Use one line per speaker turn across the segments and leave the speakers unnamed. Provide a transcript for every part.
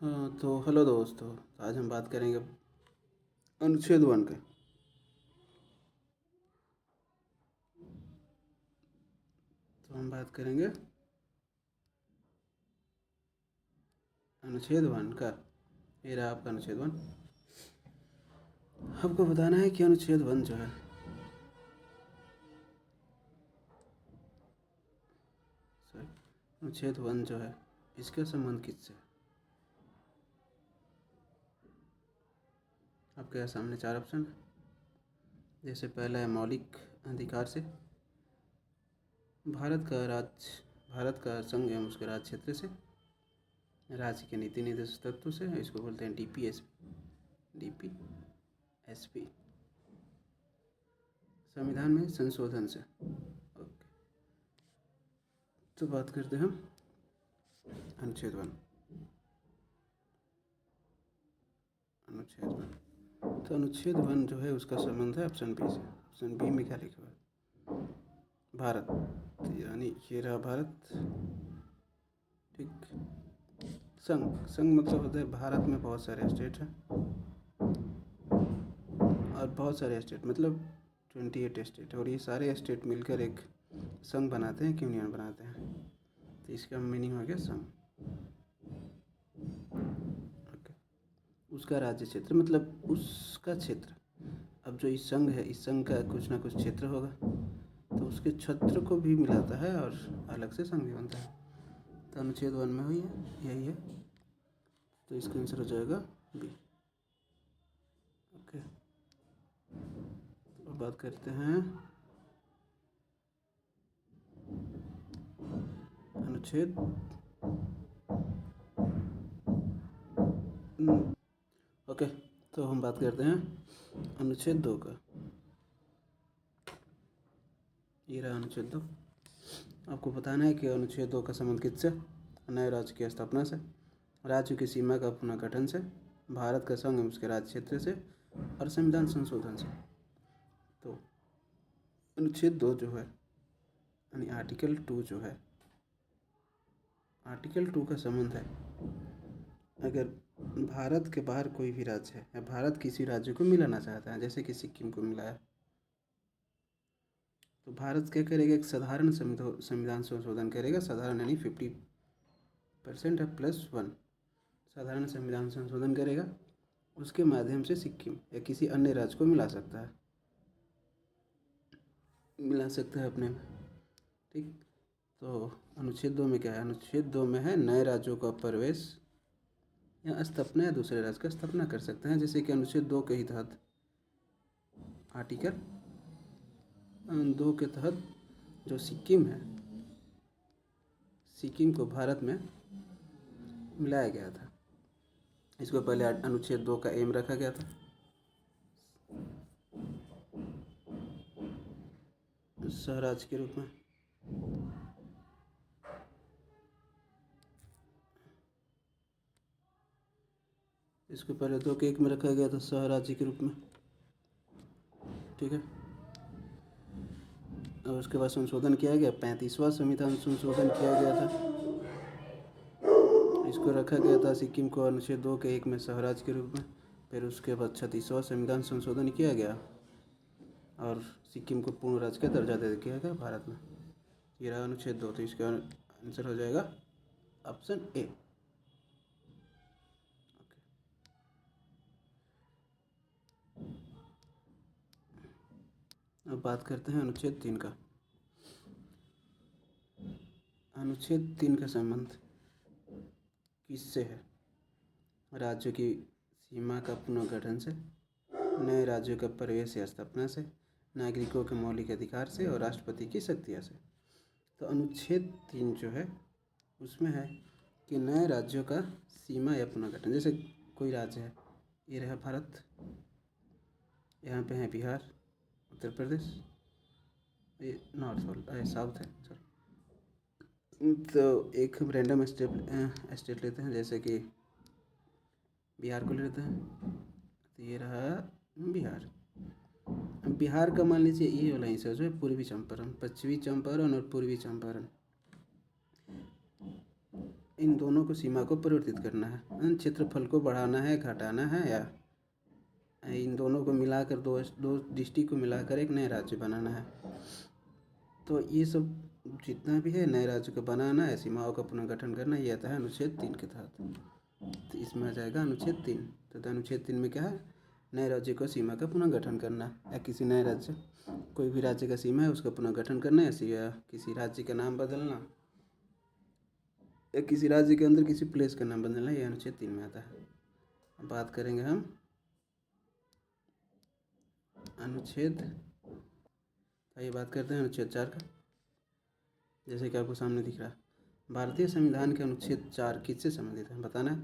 हाँ तो हेलो दोस्तों, आज हम बात करेंगे अनुच्छेद वन के। तो हम बात करेंगे अनुच्छेद वन का। ये रहा आपका अनुच्छेद वन। आपको बताना है कि अनुच्छेद वन जो है सॉरी अनुच्छेद वन जो है इसका संबंध किससे है। आपके यहाँ सामने चार ऑप्शन है। जैसे पहला है मौलिक अधिकार से, भारत का संघ एवं उसके राज्य क्षेत्र से, राज्य के नीति निर्देश तत्व से, इसको बोलते हैं डीपीएसपी, संविधान में संशोधन से। ओके, तो बात करते हैं हम अनुच्छेद वन। तो अनुच्छेद वन जो है उसका संबंध है ऑप्शन बी से। ऑप्शन बी में क्या लिखा हुआ है? भारत, तो यानी ये रहा भारत। ठीक। संघ मतलब होता है भारत में बहुत सारे स्टेट हैं, और बहुत सारे स्टेट मतलब 28 स्टेट, और ये सारे स्टेट मिलकर एक संघ बनाते हैं, यूनियन बनाते हैं। तो इसका मीनिंग हो गया संघ। ओके, उसका राज्य क्षेत्र मतलब उसका क्षेत्र। अब जो इस संघ है, इस संघ का कुछ ना कुछ क्षेत्र होगा, तो उसके क्षेत्र को भी मिलाता है और अलग से संघ भी बनता है। तो अनुच्छेद वन में हुई है, यही है। तो इसका आंसर हो जाएगा बी। ओके, तो बात करते हैं अनुच्छेद ओके, तो हम बात करते हैं अनुच्छेद दो का। ये रहा अनुच्छेद दो। आपको बताना है कि अनुच्छेद दो का संबंध किससे? नए राज्य की स्थापना से, राज्य की सीमा का पुनर्गठन से, भारत का संघ एवं उसके राज्य क्षेत्र से, और संविधान संशोधन से। तो अनुच्छेद दो जो है यानी आर्टिकल 2 जो है, आर्टिकल 2 का संबंध है अगर भारत के बाहर कोई भी राज्य है या भारत किसी राज्य को मिलाना चाहता है, जैसे कि सिक्किम को मिलाया, तो भारत क्या करेगा? एक साधारण संविधान संशोधन करेगा। साधारण यानी 50% है +1 साधारण संविधान संशोधन करेगा। उसके माध्यम से सिक्किम या किसी अन्य राज्य को मिला सकता है अपने में। ठीक। तो अनुच्छेद दो में क्या है? अनुच्छेद दो में है नए राज्यों का प्रवेश या स्थापना या दूसरे राज्य का स्थापना कर सकते हैं। जैसे कि अनुच्छेद दो के ही तहत, आर्टिकल 2 के तहत जो सिक्किम है, सिक्किम को भारत में मिलाया गया था। इसको पहले अनुच्छेद 2 का एम रखा गया था, स्वराज के रूप में। इसको पहले 2 के 1 में रखा गया था, स्वराज्य के रूप में। ठीक है, और उसके बाद संशोधन किया गया, 35वां संविधान संशोधन किया गया था। इसको रखा गया था सिक्किम को अनुच्छेद 2 के 1 में स्वराज के रूप में। फिर उसके बाद 36वां संविधान संशोधन किया गया और सिक्किम को पूर्ण राज्य का दर्जा दे दिया गया भारत में। ये रहा अनुच्छेद 2। तो इसका आंसर हो जाएगा ऑप्शन ए। अब बात करते हैं अनुच्छेद 3 का। अनुच्छेद 3 का संबंध किससे है? राज्यों की सीमा का पुनर्गठन से, नए राज्यों का प्रवेश या स्थापना से, नागरिकों के मौलिक अधिकार से, और राष्ट्रपति की शक्तियाँ से। तो अनुच्छेद 3 जो है उसमें है कि नए राज्यों का सीमा या पुनर्गठन। जैसे कोई राज्य है, ये रहा भारत, यहाँ पे है बिहार, उत्तर प्रदेश, ये साउथ है सर। तो एक हम रैंडम स्टेट लेते हैं, जैसे कि बिहार को लेते हैं। तो ये रहा बिहार। अब बिहार का मान लीजिए ये वाला हिस्सा जो है पूर्वी चंपारण, पश्चिमी चंपारण और पूर्वी चंपारण, इन दोनों को सीमा को परिवर्तित करना है, क्षेत्रफल को बढ़ाना है, घटाना है, या इन दोनों को मिलाकर दो दो डिस्ट्रिक्ट को मिलाकर एक नया राज्य बनाना है। तो ये सब जितना भी है नए राज्य को बनाना है, सीमाओं का पुनर्गठन करना, ये आता है अनुच्छेद 3 के तहत। तो इसमें आ जाएगा अनुच्छेद 3। तो अनुच्छेद 3 में क्या है, नए राज्य को सीमा का पुनर्गठन करना, या किसी नए राज्य, कोई भी राज्य का सीमा है उसका पुनर्गठन करना, या किसी राज्य का नाम बदलना, या किसी राज्य के अंदर किसी प्लेस का नाम बदलना, ये अनुच्छेद 3 में आता है। अब बात करेंगे हम अनुच्छेद, आइए बात करते हैं अनुच्छेद 4 का। जैसे कि आपको सामने दिख रहा है, भारतीय संविधान के अनुच्छेद 4 किससे संबंधित है, बताना है।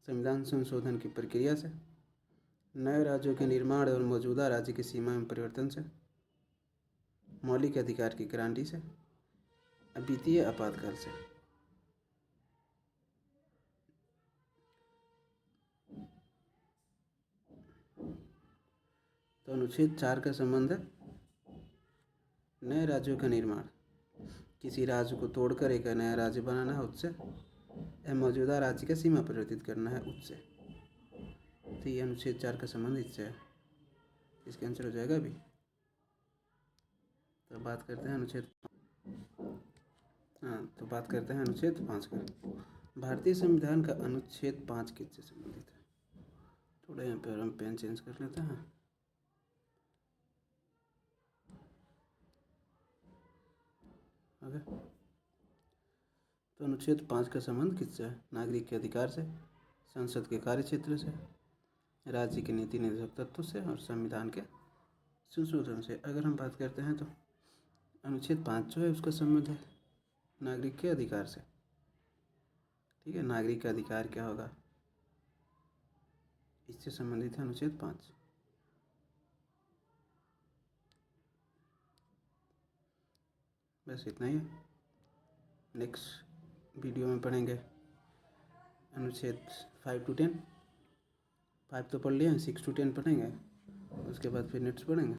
संविधान संशोधन की प्रक्रिया से, नए राज्यों के निर्माण और मौजूदा राज्य की सीमा में परिवर्तन से, मौलिक अधिकार की गारंटी से, वित्तीय आपातकाल से। तो अनुच्छेद 4 का संबंध है नए राज्यों का निर्माण, किसी राज्य को तोड़कर एक नया राज्य बनाना है उससे, या मौजूदा राज्य की सीमा परिवर्तित करना है उससे। तो ये अनुच्छेद 4 का संबंध इससे है, इसका आंसर हो जाएगा अभी। तो बात करते हैं अनुच्छेद, तो बात करते हैं अनुच्छेद 5 का। भारतीय संविधान का अनुच्छेद 5 किससे संबंधित है। थोड़ा यहाँ पर हम पेन चेंज कर लेते हैं। ओके, तो अनुच्छेद 5 का संबंध किससे है, नागरिक के अधिकार से, संसद के कार्य क्षेत्र से, राज्य के नीति निर्देशक तत्व से, और संविधान के संशोधन से। अगर हम बात करते हैं तो अनुच्छेद 5 जो है उसका संबंध है नागरिक के अधिकार से। ठीक है, नागरिक का अधिकार क्या होगा, इससे संबंधित है अनुच्छेद 5। बस इतना ही है। नेक्स्ट वीडियो में पढ़ेंगे अनुच्छेद 5 to 10। 5 तो पढ़ लिए हैं, 6 to 10 पढ़ेंगे, उसके बाद फिर नेक्स्ट पढ़ेंगे।